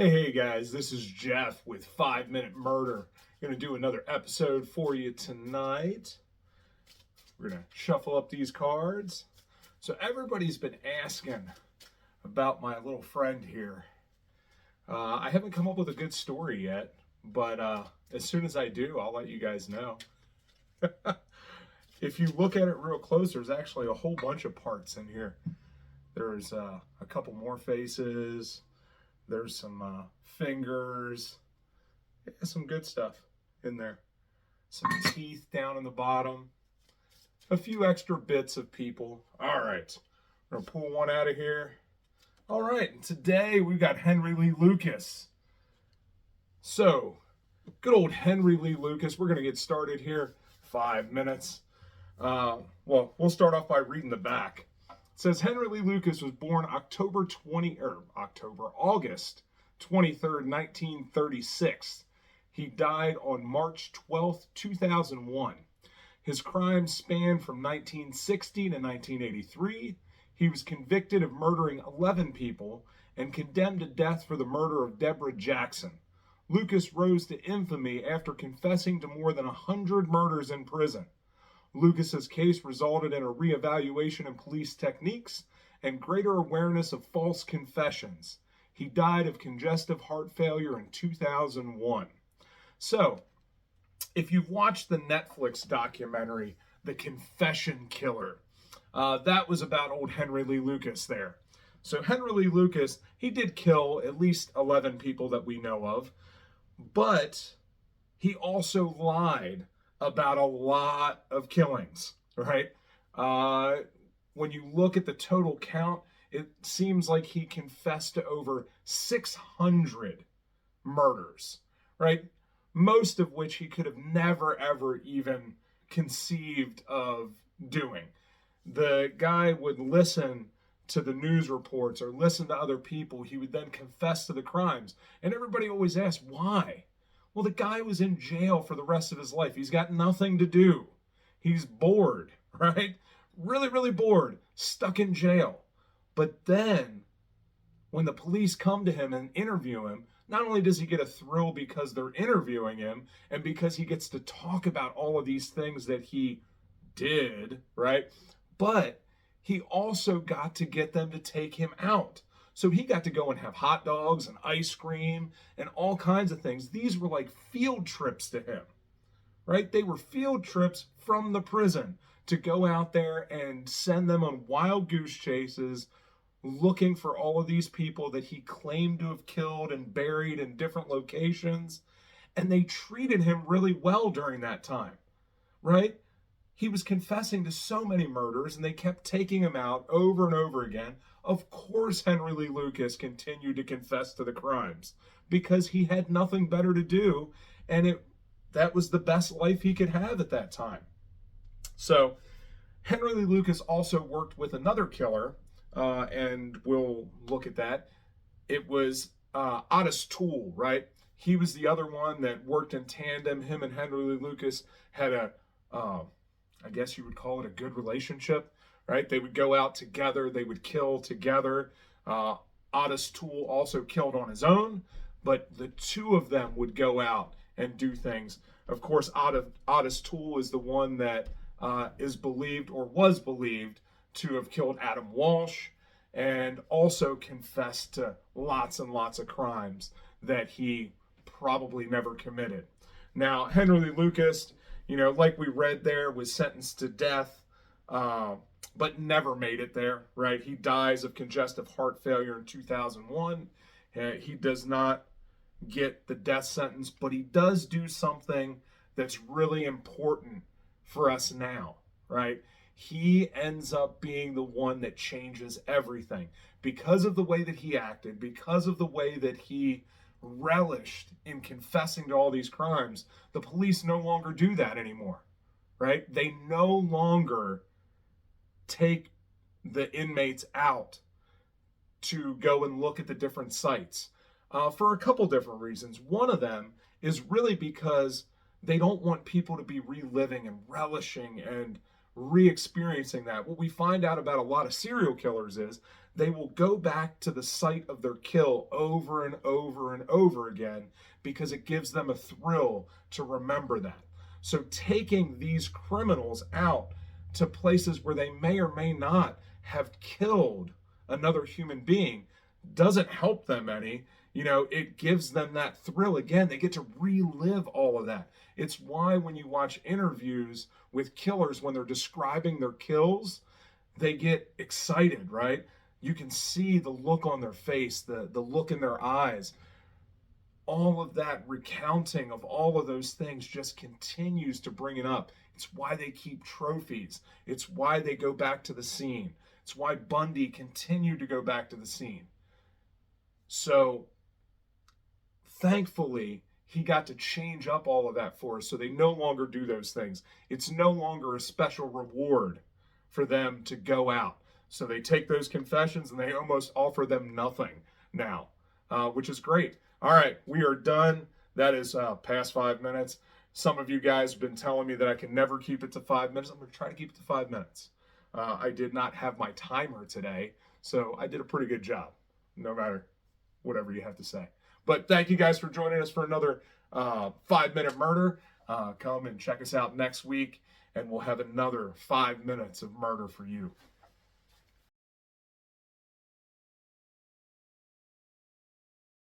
Hey guys, this is Jeff with 5 Minute Murder. Going to do another episode for you tonight. We're going to shuffle up these cards. So everybody's been asking about my little friend here. I haven't come up with a good story yet, but as soon as I do, I'll let you guys know. If you look at it real close, there's actually a whole bunch of parts in here. There's a couple more faces. There's some fingers. Yeah, some good stuff in there. Some teeth down in the bottom. A few extra bits of people. All right. We're going to pull one out of here. All right. And today we've got Henry Lee Lucas. So, good old Henry Lee Lucas. We're going to get started here. 5 minutes. Well, we'll start off by reading the back. It says Henry Lee Lucas was born August 23rd, 1936. He died on March 12th, 2001. His crimes spanned from 1960 to 1983. He was convicted of murdering 11 people and condemned to death for the murder of Deborah Jackson. Lucas rose to infamy after confessing to more than 100 murders in prison. Lucas's case resulted in a reevaluation in police techniques and greater awareness of false confessions. He died of congestive heart failure in 2001. So, if you've watched the Netflix documentary, The Confession Killer, that was about old Henry Lee Lucas there. So Henry Lee Lucas, he did kill at least 11 people that we know of, but he also lied about a lot of killings, right? When you look at the total count, it seems like he confessed to over 600 murders, right? Most of which he could have never, ever even conceived of doing. The guy would listen to the news reports or listen to other people. He would then confess to the crimes. And everybody always asks, why? Well, the guy was in jail for the rest of his life. He's got nothing to do. He's bored, right? Really, really bored, stuck in jail. But then, when the police come to him and interview him, not only does he get a thrill because they're interviewing him and because he gets to talk about all of these things that he did, right? But he also got to get them to take him out. So he got to go and have hot dogs and ice cream and all kinds of things. These were like field trips to him, right? They were field trips from the prison to go out there and send them on wild goose chases, looking for all of these people that he claimed to have killed and buried in different locations. And they treated him really well during that time, right? He was confessing to so many murders and they kept taking him out over and over again. Of course, Henry Lee Lucas continued to confess to the crimes because he had nothing better to do. And that was the best life he could have at that time. So Henry Lee Lucas also worked with another killer, and we'll look at that. It was Ottis Toole, right? He was the other one that worked in tandem. Him and Henry Lee Lucas had I guess you would call it a good relationship, right? They would go out together. They would kill together. Ottis Toole also killed on his own, but the two of them would go out and do things. Of course, Ottis Toole is the one that is believed or was believed to have killed Adam Walsh and also confessed to lots and lots of crimes that he probably never committed. Now, Henry Lee Lucas, like we read there, was sentenced to death, but never made it there, right? He dies of congestive heart failure in 2001. He does not get the death sentence, but he does do something that's really important for us now, right? He ends up being the one that changes everything because of the way that he acted, because of the way that he relished in confessing to all these crimes. The police no longer do that anymore, right? They no longer take the inmates out to go and look at the different sites for a couple different reasons. One of them is really because they don't want people to be reliving and relishing and re-experiencing that. What we find out about a lot of serial killers is they will go back to the site of their kill over and over and over again because it gives them a thrill to remember that. So taking these criminals out to places where they may or may not have killed another human being doesn't help them any. It gives them that thrill again. They get to relive all of that. It's why when you watch interviews with killers, when they're describing their kills, they get excited, right? You can see the look on their face, the look in their eyes. All of that recounting of all of those things just continues to bring it up. It's why they keep trophies. It's why they go back to the scene. It's why Bundy continued to go back to the scene. So thankfully, he got to change up all of that for us so they no longer do those things. It's no longer a special reward for them to go out. So they take those confessions and they almost offer them nothing now, which is great. All right, we are done. That is past 5 minutes. Some of you guys have been telling me that I can never keep it to 5 minutes. I'm going to try to keep it to 5 minutes. I did not have my timer today, so I did a pretty good job, no matter whatever you have to say. But thank you guys for joining us for another 5-minute murder. Come and check us out next week, and we'll have another 5 minutes of murder for you.